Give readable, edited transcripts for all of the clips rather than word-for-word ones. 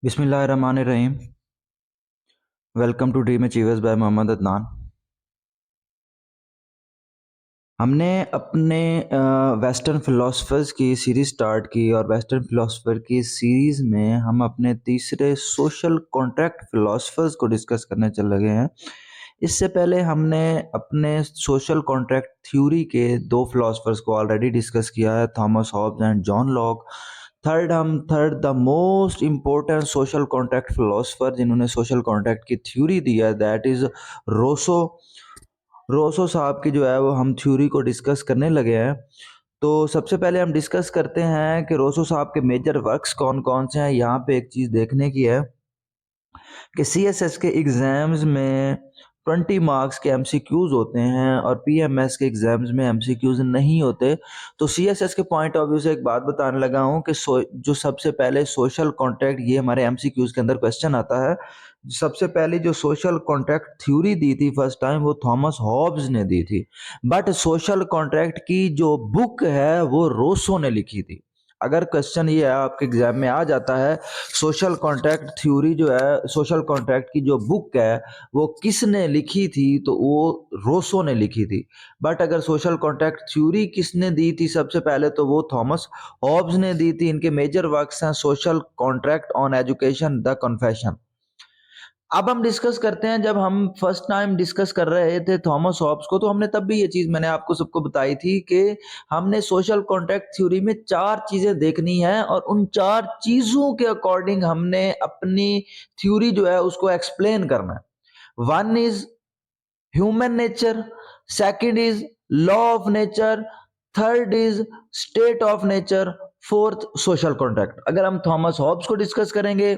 बिस्मिल्लाहिर्रहमानिर्रहीम। Welcome to dream achievers by Mohammad Adnan. हमने अपने वेस्टर्न फ़िलासफ़र्स की सीरीज़ स्टार्ट की और वेस्टर्न फ़िलासफ़र की सीरीज़ में हम अपने तीसरे सोशल कॉन्ट्रैक्ट फ़िलासफ़र्स को डिस्कस करने चल लगे हैं। इससे पहले हमने अपने सोशल कॉन्ट्रैक्ट थ्योरी के दो फ़िलासफ़र्स को ऑलरेडी डिस्कस किया है, Thomas Hobbes and John Locke. Third the most important social contract philosopher जिन्होंने सोशल कॉन्ट्रैक्ट की थ्योरी दी है, दैट इज़ रोसो। रोसो साहब की जो है वो हम थ्योरी को डिस्कस करने लगे हैं। तो सबसे पहले हम डिस्कस करते हैं कि रोसो साहब के मेजर वर्क्स कौन कौन से हैं। यहाँ पे एक चीज़ देखने की है कि सीएसएस के एग्ज़ाम्स में 20 मार्क्स के एमसीक्यूज़ होते हैं और पीएमएस के एग्ज़ाम्स में एमसीक्यूज़ नहीं होते। तो सीएसएस के पॉइंट ऑफ व्यू से एक बात बताने लगा हूँ कि जो सबसे पहले सोशल कॉन्ट्रैक्ट, ये हमारे एमसीक्यूज़ के अंदर क्वेश्चन आता है। सबसे पहले जो सोशल कॉन्ट्रैक्ट थ्योरी दी थी फर्स्ट टाइम, वो थॉमस हॉब्स ने दी थी। बट सोशल कॉन्ट्रैक्ट की जो बुक है वो रोसो ने लिखी थी। अगर क्वेश्चन ये है आपके एग्जाम में आ जाता है, सोशल कॉन्ट्रैक्ट थ्योरी जो है, सोशल कॉन्ट्रैक्ट की जो बुक है वो किसने लिखी थी, तो वो रोसो ने लिखी थी। बट अगर सोशल कॉन्ट्रैक्ट थ्योरी किसने दी थी सबसे पहले, तो वो थॉमस हॉब्स ने दी थी। इनके मेजर वर्क्स हैं social contract on education, the confession. अब हम डिस्कस करते हैं, जब हम फर्स्ट टाइम डिस्कस कर रहे थे थॉमस हॉब्स को, तो हमने तब भी ये चीज मैंने आपको सबको बताई थी कि हमने सोशल कॉन्ट्रैक्ट थ्योरी में चार चीजें देखनी है और उन चार चीजों के अकॉर्डिंग हमने अपनी थ्योरी जो है उसको एक्सप्लेन करना है। One is human nature, second is law of nature, third is state of nature, fourth social contract. अगर हम थॉमस हॉब्स को डिस्कस करेंगे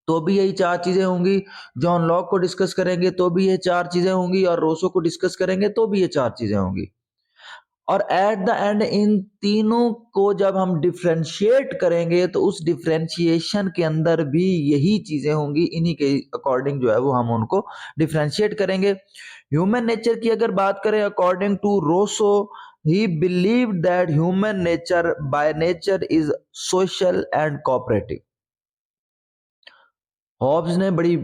तो भी यही चार चीजें होंगी, जॉन लॉक को डिस्कस करेंगे तो भी ये चार चीजें होंगी, और रोसो को डिस्कस करेंगे तो भी ये चार चीजें होंगी। और एट द एंड इन तीनों को जब हम डिफ्रेंशिएट करेंगे तो उस डिफ्रेंशिएशन के अंदर भी यही चीजें होंगी, इन्हीं के अकॉर्डिंग जो है वो हम उनको डिफ्रेंशिएट करेंगे। ह्यूमन नेचर की अगर बात करें, according to Rousseau, he believe that human nature by nature is social and cooperative. Hobbes ने बड़ी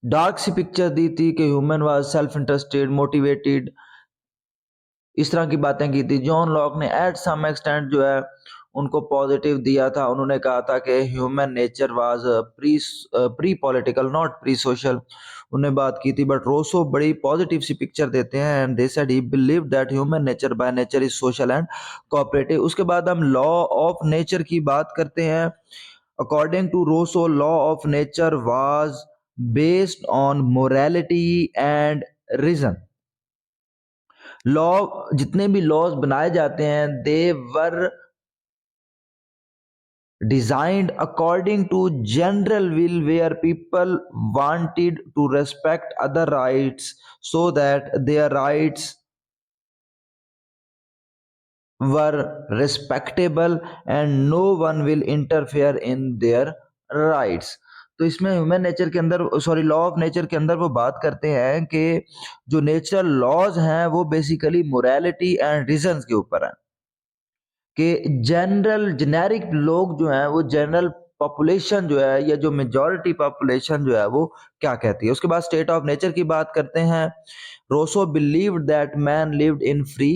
डार्क सी पिक्चर दी थी कि human was self interested, motivated, इस तरह की बातें की थी। जॉन लॉक ने एट सम एक्सटेंट जो है उनको पॉजिटिव दिया था। उन्होंने कहा था कि human nature was pre political not pre social, उन्हें बात की थी। बट रोसो बड़ी पॉजिटिव सी पिक्चर देते हैं and they said he believe that human nature by nature is social and cooperative. उसके बाद हम लॉ ऑफ नेचर की बात करते हैं। According to Rousseau, law of nature was based on morality and reason. Law, जितने भी लॉज बनाए जाते हैं, दे वर designed according to general will where people wanted to respect other rights so that their rights were respectable and no one will interfere in their rights। तो इसमें human nature के अंदर, sorry, law of nature के अंदर वो बात करते हैं कि जो नेचुरल लॉज हैं वो बेसिकली मोरालिटी एंड रीजंस के ऊपर हैं, कि जनरल जेनेरिक लोग जो हैं, वो जनरल पॉपुलेशन जो है या जो मेजॉरिटी पॉपुलेशन जो है वो क्या कहती है। उसके बाद स्टेट ऑफ नेचर की बात करते हैं। Rousseau believed that man lived in free,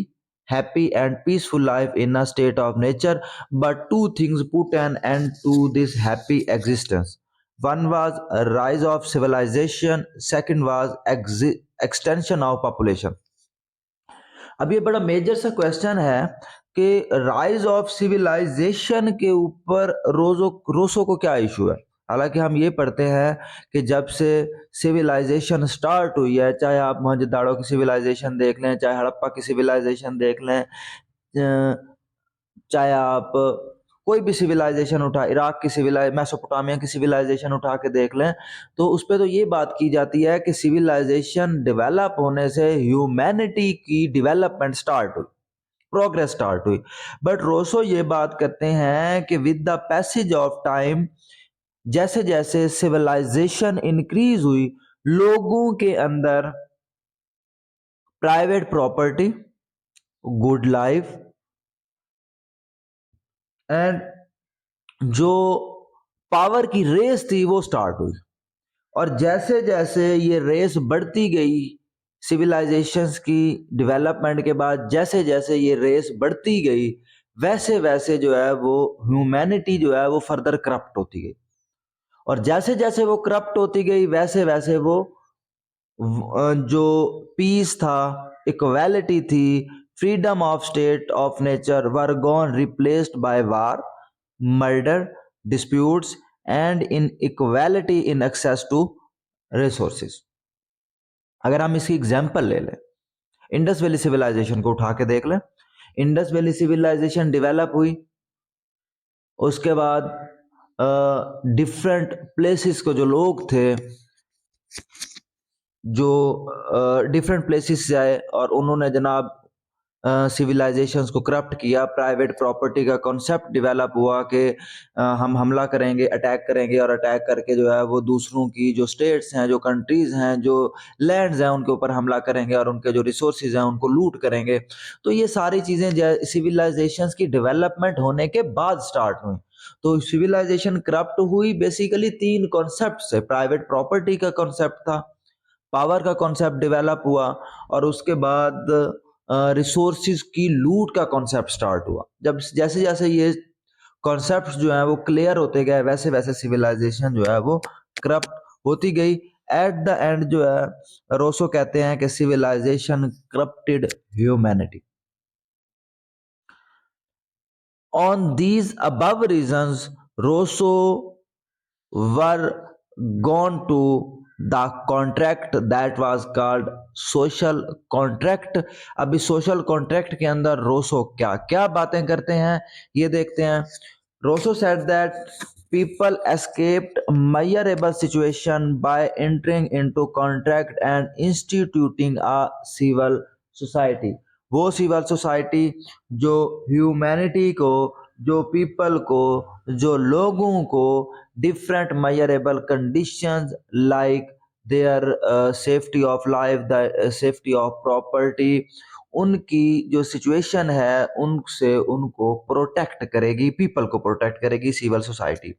happy and peaceful life in a state of nature, but two things put an end to this happy existence. One was a rise of civilization, second was extension of population। अब ये बड़ा major सा question है कि rise of civilisation के ऊपर Roseau को क्या इशू है। हालांकि हम ये पढ़ते हैं कि जब से सिविलाइजेशन स्टार्ट हुई है, चाहे आप मोहनजोदाड़ो की सिविलाइजेशन देख लें, चाहे हड़प्पा की सिविलाइजेशन देख लें, चाहे आप कोई भी सिविलाइजेशन उठा, इराक की मेसोपोटामिया की सिविलाइजेशन उठा के देख लें, तो उस पर तो ये बात की जाती है कि सिविलाइजेशन डेवलप होने से ह्यूमैनिटी की डेवलपमेंट स्टार्ट हुई, प्रोग्रेस स्टार्ट हुई। बट रोसो ये बात करते हैं कि with the passage of time, जैसे जैसे सिविलाइजेशन इंक्रीज हुई, लोगों के अंदर private property, good life and जो पावर की रेस थी वो स्टार्ट हुई। और जैसे जैसे ये रेस बढ़ती गई सिविलाइजेशंस की डेवलपमेंट के बाद, जैसे जैसे ये रेस बढ़ती गई, वैसे वैसे जो है वो ह्यूमैनिटी जो है वो फर्दर करप्ट होती गई। और जैसे जैसे वो करप्ट होती गई, वैसे वैसे वो जो पीस था, इक्वालिटी थी, freedom of state of nature were gone replaced by war, murder, disputes and inequality in access to resources. अगर हम इसकी एग्जाम्पल ले लें, इंडस वैली सिविलाइजेशन को उठा के देख लें। इंडस वैली सिविलाइजेशन डेवलप हुई, उसके बाद डिफरेंट प्लेसेस को जो लोग थे, जो डिफरेंट प्लेसेस से आए और उन्होंने जनाब सिविलाइजेशंस को करप्ट किया। प्राइवेट प्रॉपर्टी का कॉन्सेप्ट डेवलप हुआ कि हम हमला करेंगे, अटैक करेंगे, और अटैक करके जो है वो दूसरों की जो स्टेट्स हैं, जो कंट्रीज हैं, जो लैंड्स हैं, उनके ऊपर हमला करेंगे और उनके जो रिसोर्सेज हैं उनको लूट करेंगे। तो ये सारी चीज़ें सिविलाइजेशंस की डेवलपमेंट होने के बाद स्टार्ट हुई। तो सिविलाइजेशन करप्ट हुई बेसिकली तीन कॉन्सेप्ट से। प्राइवेट प्रॉपर्टी का कॉन्सेप्ट था, पावर का कॉन्सेप्ट डेवलप हुआ, और उसके बाद रिसोर्सिस की लूट का कॉन्सेप्ट स्टार्ट हुआ। जब जैसे जैसे ये कॉन्सेप्ट जो है वो क्लियर होते गए, वैसे वैसे सिविलाइजेशन जो है वो करप्ट होती गई। एट द एंड जो है रोसो कहते हैं कि civilization corrupted humanity. On these above reasons Rousseau were gone to the contract that was called social contract। अभी social contract के अंदर रोसो क्या क्या बातें करते हैं ये देखते हैं। Rousseau said that people escaped miserable situation by entering into contract and instituting a civil society। वो सिविल सोसाइटी जो ह्यूमैनिटी को, जो पीपल को, जो लोगों को different measurable conditions like their safety of life, the safety of property, उनकी जो सिचुएशन है उनसे उनको प्रोटेक्ट करेगी, पीपल को प्रोटेक्ट करेगी civil society.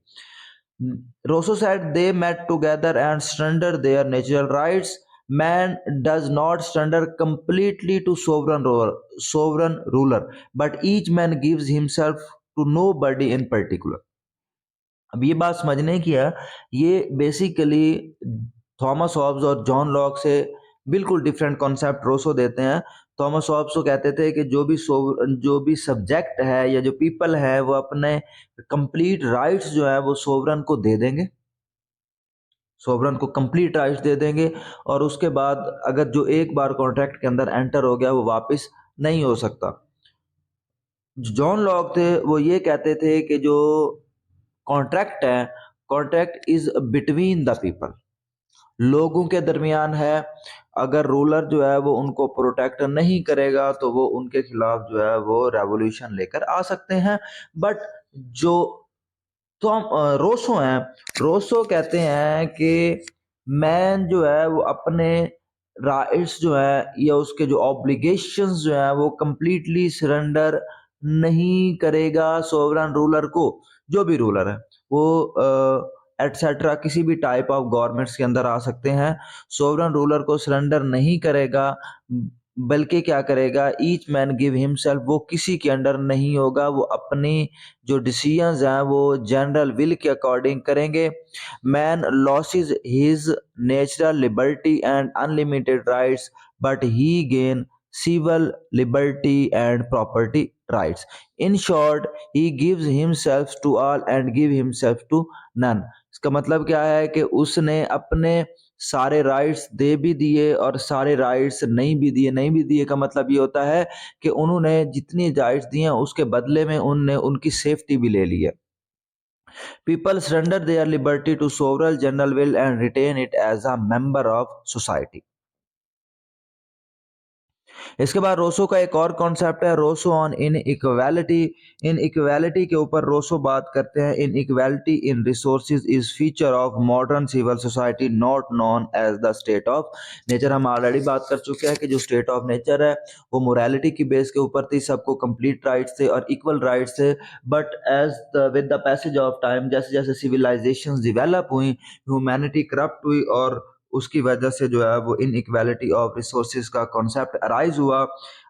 Rousseau said they met together and surrender their natural rights। Man does not surrender completely to sovereign ruler, but each man gives himself to nobody in particular। अब ये बात समझने की है, ये basically Thomas Hobbes और John Locke से बिल्कुल डिफरेंट कॉन्सेप्ट रोसो देते हैं। थॉमस हॉब्स को कहते थे कि जो भी सब्जेक्ट है या जो पीपल है वो अपने कंप्लीट राइट्स जो है वो सोवरन को दे देंगे, सोवरन को कंप्लीट राइट्स दे देंगे, और उसके बाद अगर जो एक बार कॉन्ट्रैक्ट के अंदर एंटर हो गया वो वापस नहीं हो सकता। जॉन लॉक थे वो ये कहते थे कि जो कॉन्ट्रैक्ट है, contract is between the people, लोगों के दरमियान है। अगर रूलर जो है वो उनको प्रोटेक्ट नहीं करेगा तो वो उनके खिलाफ जो है वो रेवोल्यूशन लेकर आ सकते हैं। बट जो तो हम रोसो हैं, रोसो कहते हैं कि मैन जो है वो अपने राइट्स जो है या उसके जो ऑब्लिगेशंस जो है वो कंप्लीटली सरेंडर नहीं करेगा सोवरन रूलर को। जो भी रूलर है वो एटसेट्रा किसी भी टाइप ऑफ गवर्नमेंट्स के अंदर आ सकते हैं, सोवरन रूलर को सरेंडर नहीं करेगा, बल्कि क्या करेगा, ईच मैन गिव हिमसेल्फ, वो किसी के अंडर नहीं होगा, वो अपनी जो डिसीजंस हैं वो जनरल विल के अकॉर्डिंग करेंगे। Man loses his natural liberty and unlimited rights, but he gain civil liberty and property rights. In short he gives himself to all and give himself to none. इसका मतलब क्या है कि उसने अपने सारे राइट्स दे भी दिए और सारे राइट्स नहीं भी दिए। नहीं भी दिए का मतलब ये होता है कि उन्होंने जितनी राइट्स दी हैं उसके बदले में उनने उनकी सेफ्टी भी ले ली है। People surrender their liberty to sovereign general will and retain it as a member of society. इसके बाद रोसो का एक और कॉन्सेप्ट है, Rousseau on inequality. Inequality के ऊपर रोसो बात करते हैं। Inequality in resources is feature of modern civil society not known as the state of nature. हम ऑलरेडी बात कर चुके हैं कि जो स्टेट ऑफ नेचर है वो मोरालिटी की बेस के ऊपर थी, सबको कंप्लीट राइट्स थे और इक्वल राइट्स थे। But as with the passage of time, जैसे जैसे सिविलाइजेशन डिवेलप हुई, ह्यूमैनिटी करप्ट हुई और उसकी वजह से जो है वो इनइक्वालिटी ऑफ रिसोर्सेज का कॉन्सेप्ट अराइज हुआ।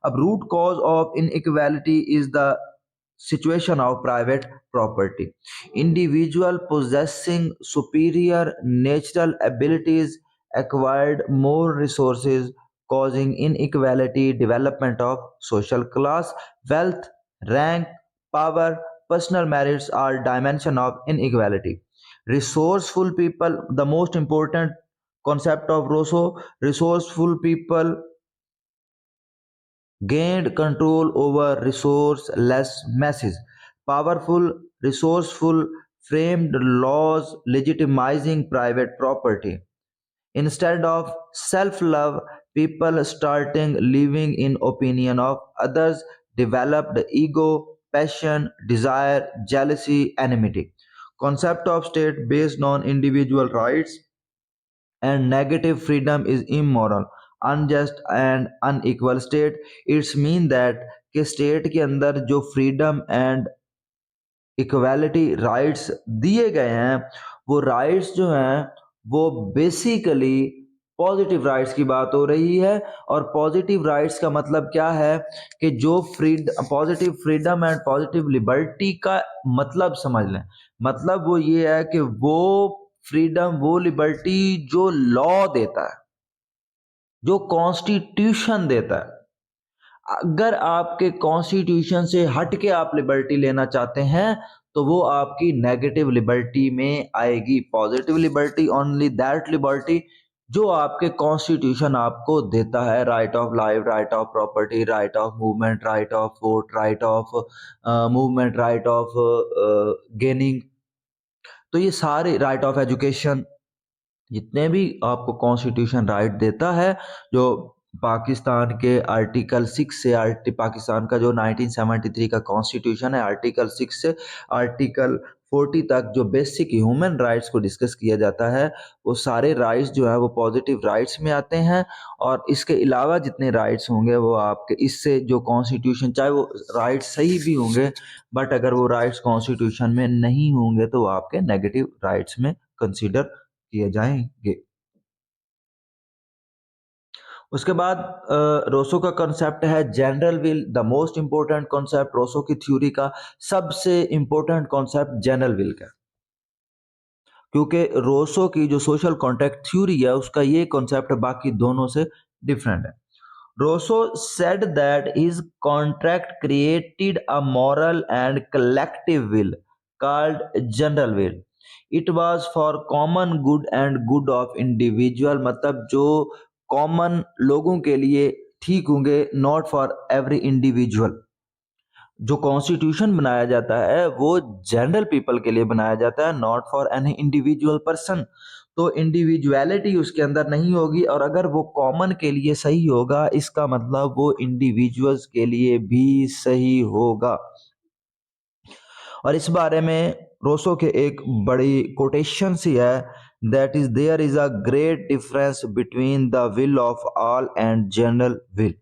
अब root cause of inequality is the situation of private property. Individual possessing superior natural abilities acquired more resources, causing inequality, development of social class, wealth, rank, power, personal merits are dimension of inequality. Resourceful people, the most important concept of Rousseau, resourceful people gained control over resourceless masses. Powerful, resourceful framed laws legitimizing private property. Instead of self-love, people starting living in opinion of others developed ego, passion, desire, jealousy, enmity. Concept of state based on individual rights and negative freedom is immoral, unjust and unequal state. It's mean that कि state के अंदर जो freedom and equality rights दिए गए हैं, वो rights जो हैं वो बेसिकली पॉजिटिव राइट्स की बात हो रही है। और पॉजिटिव राइट्स का मतलब क्या है कि जो positive freedom and positive liberty का मतलब समझ लें। मतलब वो ये है कि वो फ्रीडम, वो लिबर्टी जो लॉ देता है, जो कॉन्स्टिट्यूशन देता है। अगर आपके कॉन्स्टिट्यूशन से हट के आप लिबर्टी लेना चाहते हैं तो वो आपकी नेगेटिव लिबर्टी में आएगी। Positive liberty only that liberty जो आपके कॉन्स्टिट्यूशन आपको देता है, right of life, right of property, right of movement, right of vote, right of movement, right of gaining. तो ये सारे राइट ऑफ एजुकेशन, जितने भी आपको कॉन्स्टिट्यूशन राइट देता है, जो पाकिस्तान के आर्टिकल 6 से पाकिस्तान का जो 1973 का कॉन्स्टिट्यूशन है, आर्टिकल 6 से आर्टिकल 40 तक जो बेसिक ह्यूमन राइट्स को डिस्कस किया जाता है, वो सारे राइट्स जो है वो पॉजिटिव राइट्स में आते हैं। और इसके अलावा जितने राइट्स होंगे वो आपके इससे जो कॉन्स्टिट्यूशन, चाहे वो राइट्स सही भी होंगे बट अगर वो राइट्स कॉन्स्टिट्यूशन में नहीं होंगे तो वो आपके नेगेटिव राइट्स में कंसीडर किए जाएंगे। उसके बाद रोसो का कॉन्सेप्ट है general will. The most important concept Rousseau की थ्योरी का, सबसे इंपॉर्टेंट कॉन्सेप्ट जनरल विल का, क्योंकि रोसो की जो सोशल कॉन्ट्रैक्ट थ्योरी है उसका ये कॉन्सेप्ट बाकी दोनों से डिफरेंट है। Rousseau said that his contract created a moral and collective will called general will. It was for common good and good of individual, मतलब जो कॉमन लोगों के लिए ठीक होंगे, नॉट फॉर एवरी इंडिविजुअल। जो कॉन्स्टिट्यूशन बनाया जाता है वो जनरल पीपल के लिए बनाया जाता है, not for any individual person. तो इंडिविजुअलिटी उसके अंदर नहीं होगी, और अगर वो कॉमन के लिए सही होगा इसका मतलब वो इंडिविजुअल्स के लिए भी सही होगा। और इस बारे में रोसो के एक बड़ी कोटेशन सी है, that is there is a great difference between the will of all and general will.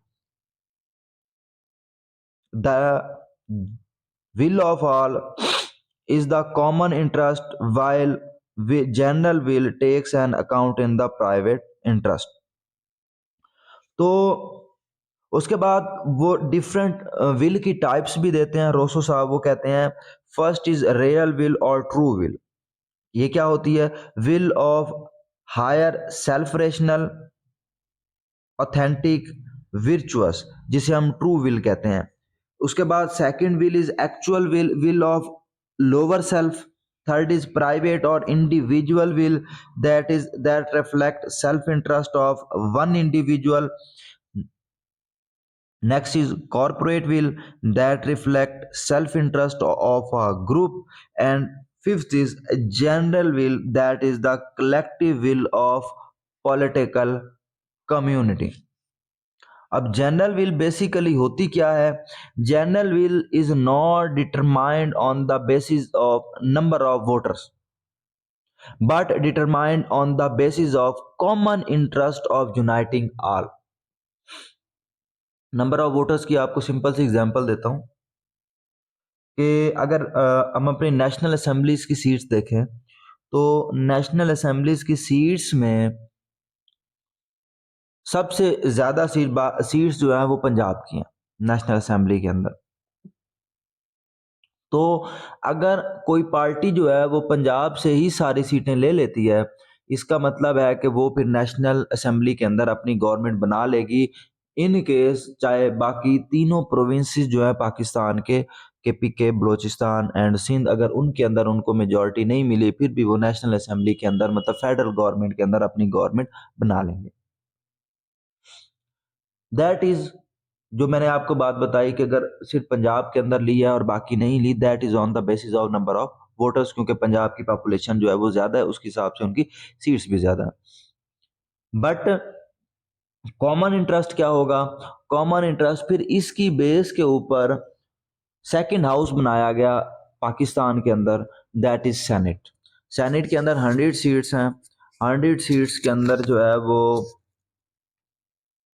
The will of all is the common interest, while general will takes an account in the private interest. तो उसके बाद वो different will की types भी देते हैं Roseau साहब। वो कहते हैं फर्स्ट इज रियल विल और ट्रू विल। ये क्या होती है? Will of higher self rational authentic virtuous, जिसे हम ट्रू विल कहते हैं। उसके बाद second will is actual will, will of lower self. Third is private और individual will, that reflect self interest of one individual. Next is corporate will, that reflect self interest of a group. And fifth is general will, that is the collective will of political community. अब general will basically होती क्या है? General will is not determined on the basis of number of voters but determined on the basis of common interest of uniting all। Number of voters की आपको simple सी example देता हूं कि अगर हम अपनी नेशनल असेंबलीज की सीट्स देखें तो नेशनल असेंबलीज की सीट्स में सबसे ज्यादा सीट्स जो है वो पंजाब की हैं नेशनल असेंबली के अंदर। तो अगर कोई पार्टी जो है वो पंजाब से ही सारी सीटें ले लेती है, इसका मतलब है कि वो फिर नेशनल असेंबली के अंदर अपनी गवर्नमेंट बना लेगी। इन केस चाहे बाकी तीनों प्रोविंसेस जो है पाकिस्तान के पी के, बलोचिस्तान एंड सिंध, अगर उनके अंदर उनको मेजॉरिटी नहीं मिली, फिर भी वो नेशनल असेंबली के अंदर मतलब फेडरल गवर्नमेंट के अंदर अपनी गवर्नमेंट बना लेंगे। दैट इज जो मैंने आपको बात बताई कि अगर सिर्फ पंजाब के अंदर ली है और बाकी नहीं ली, that is on the basis of number of voters, क्योंकि पंजाब की पॉपुलेशन जो है वो ज्यादा है, उसके हिसाब से उनकी सीट्स भी ज्यादा है। बट कॉमन इंटरेस्ट क्या होगा? कॉमन इंटरेस्ट फिर इसकी बेस के ऊपर सेकंड हाउस बनाया गया पाकिस्तान के अंदर, दैट इज सेनेट। सेनेट के अंदर 100 सीट्स हैं। 100 सीट्स के अंदर जो है वो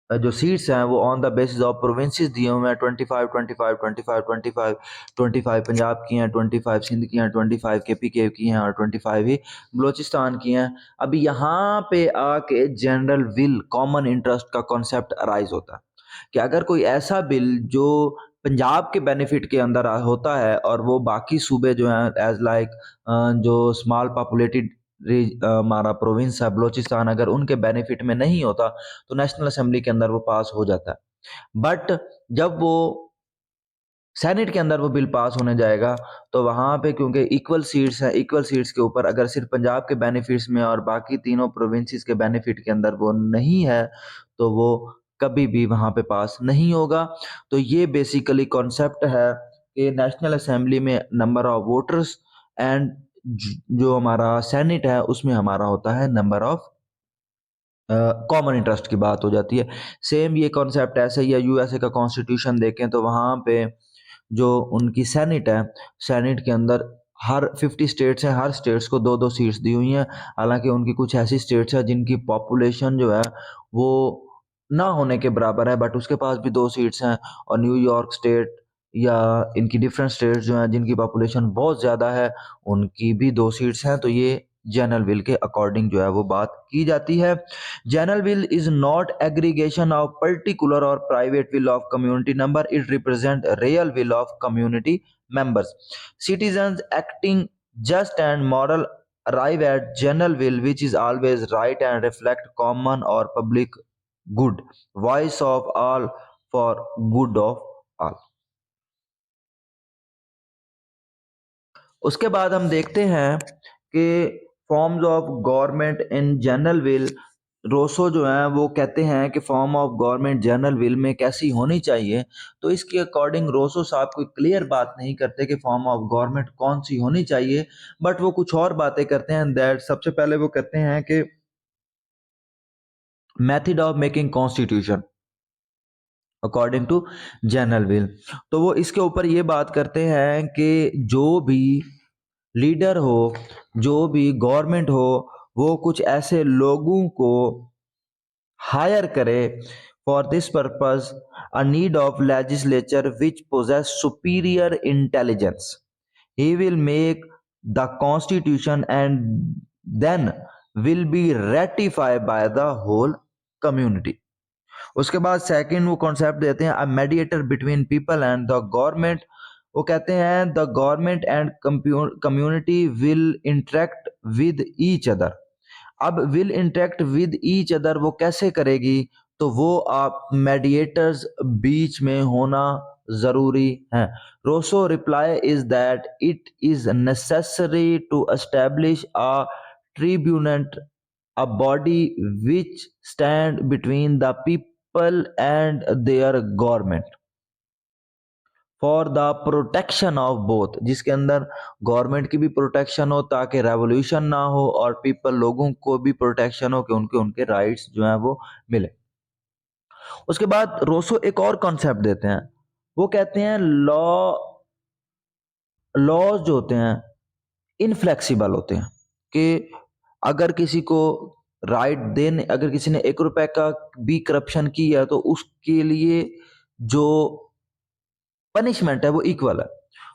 जो सीट्स हैं वो on the basis of provinces दिए हुए हैं, 25 25 25 25 25 पंजाब की हैं, 25 सिंध की हैं, 25 के की हैं और 25 ही बलोचिस्तान की हैं। अभी यहाँ पे आके जनरल विल, कॉमन इंटरेस्ट का कॉन्सेप्ट अराइज होता है कि अगर कोई ऐसा बिल जो पंजाब के बेनिफिट के अंदर होता है और वो बाकी सूबे जो हैं एज लाइक जो स्मॉल पॉपुलेटेड हमारा प्रोविंस है बलोचिस्तान, अगर उनके बेनिफिट में नहीं होता तो नेशनल असेंबली के अंदर वो पास हो जाता है। बट जब वो सेनेट के अंदर वो बिल पास होने जाएगा तो वहां पे क्योंकि इक्वल सीट्स हैं, इक्वल सीट्स के ऊपर अगर सिर्फ पंजाब के बेनिफिट्स में और बाकी तीनों प्रोविंसेस के बेनिफिट के अंदर वो नहीं है तो वो कभी भी वहां पे पास नहीं होगा। तो ये बेसिकली कॉन्सेप्ट है कि नेशनल असेंबली में नंबर ऑफ वोटर्स एंड जो हमारा सेनेट है उसमें हमारा होता है नंबर ऑफ कॉमन इंटरेस्ट की बात हो जाती है। सेम ये कॉन्सेप्ट ऐसे ही है, यूएसए का कॉन्स्टिट्यूशन देखें तो वहां पे जो उनकी सेनेट है, सेनेट के अंदर हर 50 स्टेट्स हैं, हर स्टेट्स को दो दो सीट्स दी हुई हैं। हालांकि उनकी कुछ ऐसी स्टेट्स हैं जिनकी पॉपुलेशन जो है वो ना होने के बराबर है, बट उसके पास भी दो सीट्स हैं। और न्यूयॉर्क स्टेट या इनकी डिफरेंट स्टेट्स जो हैं जिनकी पॉपुलेशन बहुत ज़्यादा है, उनकी भी दो सीट्स हैं। तो ये जनरल विल के अकॉर्डिंग जो है वो बात की जाती है। General will is not aggregation of particular और private will of community number, it represent real will of community members, citizens acting just and moral arrive at general will which is always right and reflect common or public good, voice of all for good of all। उसके बाद हम देखते हैं कि forms of government in general will, Rousseau जो है वो कहते हैं कि form of government general will में कैसी होनी चाहिए। तो इसके अकॉर्डिंग रोसो साहब कोई क्लियर बात नहीं करते कि फॉर्म ऑफ गवर्नमेंट कौन सी होनी चाहिए, बट वो कुछ और बातें करते हैं। दैट सबसे पहले वो कहते हैं कि method of making constitution according to general will. तो वो इसके ऊपर ये बात करते हैं कि जो भी लीडर हो, जो भी गवर्नमेंट हो, वो कुछ ऐसे लोगों को हायर करे for this purpose a need of legislature which possess superior intelligence, he will make the constitution and then will be ratified by the whole community. उसके बाद सेकंड वो कॉन्सेप्ट देते हैं a mediator between people and the government. वो कहते हैं the government and community will interact with each other. अब will interact with each other वो कैसे करेगी? तो वो आप मेडिएटर्स बीच में होना जरूरी है। Rousseau reply is that it is necessary to establish a tribunate, a body which stand between the people and their government for the protection of both, जिसके अंदर गवर्नमेंट की भी प्रोटेक्शन हो ताकि रेवोल्यूशन ना हो और पीपल लोगों को भी प्रोटेक्शन हो कि उनके उनके राइट्स जो हैं वो मिले। उसके बाद रोसो एक और कॉन्सेप्ट देते हैं, वो कहते हैं लॉज जो होते हैं इनफ्लेक्सिबल होते हैं, कि अगर किसी को राइट देने, अगर किसी ने 1 रुपए का भी करप्शन किया तो उसके लिए जो पनिशमेंट है वो इक्वल है।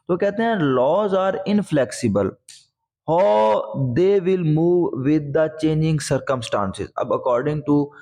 तो कहते हैं laws are inflexible, how they will move with the changing circumstances. अब अकॉर्डिंग टू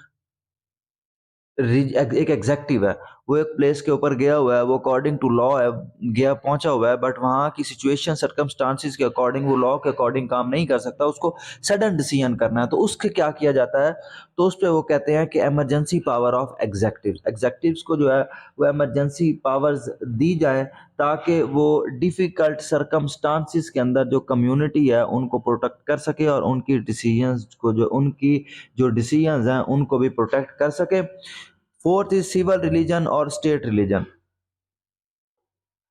एक एग्जेक्टिव है, वो एक प्लेस के ऊपर गया हुआ है, वो अकॉर्डिंग टू लॉ है, गया पहुंचा हुआ है, बट वहां की सिचुएशन सर्कमस्टांसिस के अकॉर्डिंग वो लॉ के अकॉर्डिंग काम नहीं कर सकता, उसको सडन डिसीजन करना है, तो उसके क्या किया जाता है, तो उस पर वो कहते हैं कि इमरजेंसी पावर ऑफ एग्जेक्टिव्स, एग्जेक्टिव्स को जो है वो इमरजेंसी पावर्स दी जाए, ताकि वो डिफिकल्ट सर्कमस्टांसिस के अंदर जो कम्युनिटी है उनको प्रोटेक्ट कर सके, और उनकी डिसीजंस को, जो उनकी जो डिसीजंस हैं उनको भी प्रोटेक्ट कर सके। फोर्थ इज सिविल रिलीजन और state religion.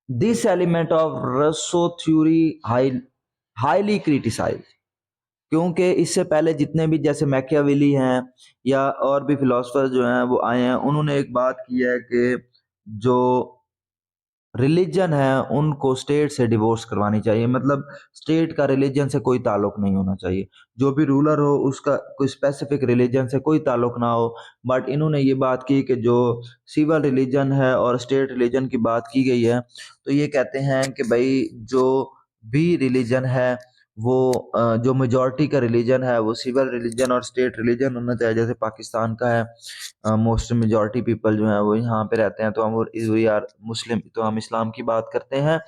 This element of रसो थ्योरी हाईली क्रिटिसाइज, क्योंकि इससे पहले जितने भी जैसे मैकियावेली हैं या और भी फिलोसफर्स जो हैं वो आए हैं, उन्होंने एक बात की है कि जो रिलीजन है उनको स्टेट से डिवोर्स करवानी चाहिए, मतलब स्टेट का रिलीजन से कोई ताल्लुक नहीं होना चाहिए, जो भी रूलर हो उसका कोई स्पेसिफिक रिलीजन से कोई ताल्लुक ना हो। बट इन्होंने ये बात की कि जो सिविल रिलीजन है और स्टेट रिलीजन की बात की गई है, तो ये कहते हैं कि भाई जो भी रिलीजन है वो जो मेजॉरिटी का रिलीजन है वो सिविल रिलीजन और स्टेट रिलीजन होना चाहिए। जैसे पाकिस्तान का है, मोस्ट मेजॉरिटी पीपल जो है वो यहाँ पे रहते हैं, तो हम वी आर मुस्लिम, तो हम इस्लाम की बात करते हैं।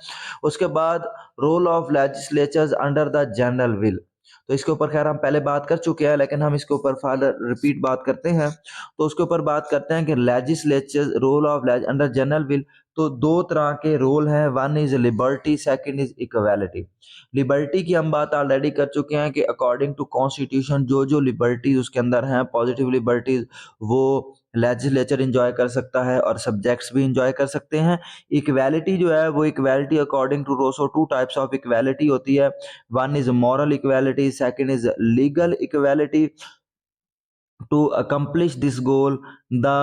उसके बाद role of legislatures under the general will, तो इसके ऊपर खैर हम पहले बात कर चुके हैं, लेकिन हम इसके ऊपर फर्दर रिपीट बात करते हैं। तो उसके ऊपर बात करते हैं कि legislature role of under general will, तो दो तरह के रोल हैं, one is liberty, second is equality. Liberty की हम बात ऑलरेडी कर चुके हैं कि अकॉर्डिंग टू कॉन्स्टिट्यूशन जो जो लिबर्टीज उसके अंदर हैं, पॉजिटिव लिबर्टीज, वो लेजिस्लेचर इंजॉय कर सकता है और सब्जेक्ट्स भी इंजॉय कर सकते हैं। इक्वालिटी जो है वो equality according to Rousseau two types of equality होती है, one is moral equality, second is legal equality. To accomplish this goal, the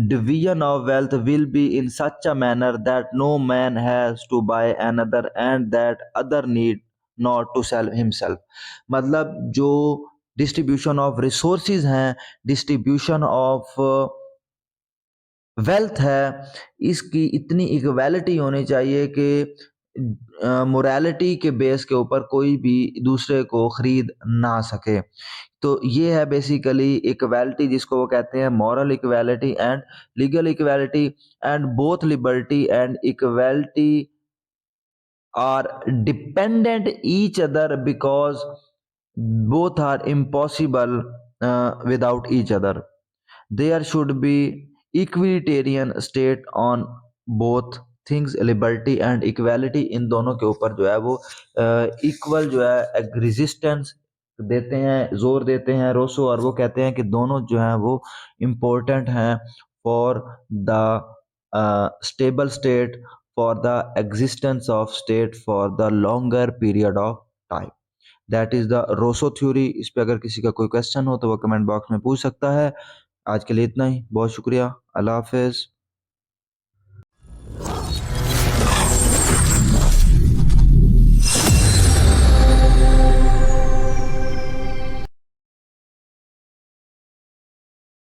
division of wealth will be in such a manner that no man has to buy another and that other need not to sell himself। मतलब जो distribution of resources हैं, distribution of wealth है, इसकी इतनी equality होनी चाहिए कि morality के बेस के ऊपर कोई भी दूसरे को खरीद ना सके। तो ये है बेसिकली इक्वालिटी, जिसको वो कहते हैं moral equality and legal equality. And both liberty and equality are dependent each other because both are impossible without each other। There should be equalitarian state on both things, liberty and equality, इन दोनों के ऊपर जो है वो equal जो है resistance देते हैं, जोर देते हैं रोसो, और वो कहते हैं कि दोनों जो हैं वो इम्पोर्टेंट हैं for the stable state, for the existence of state for the longer period of time. That is the Rousseau theory. इस पे अगर किसी का कोई क्वेश्चन हो तो वो कमेंट बॉक्स में पूछ सकता है। आज के लिए इतना ही, बहुत शुक्रिया, अल्लाह हाफिज।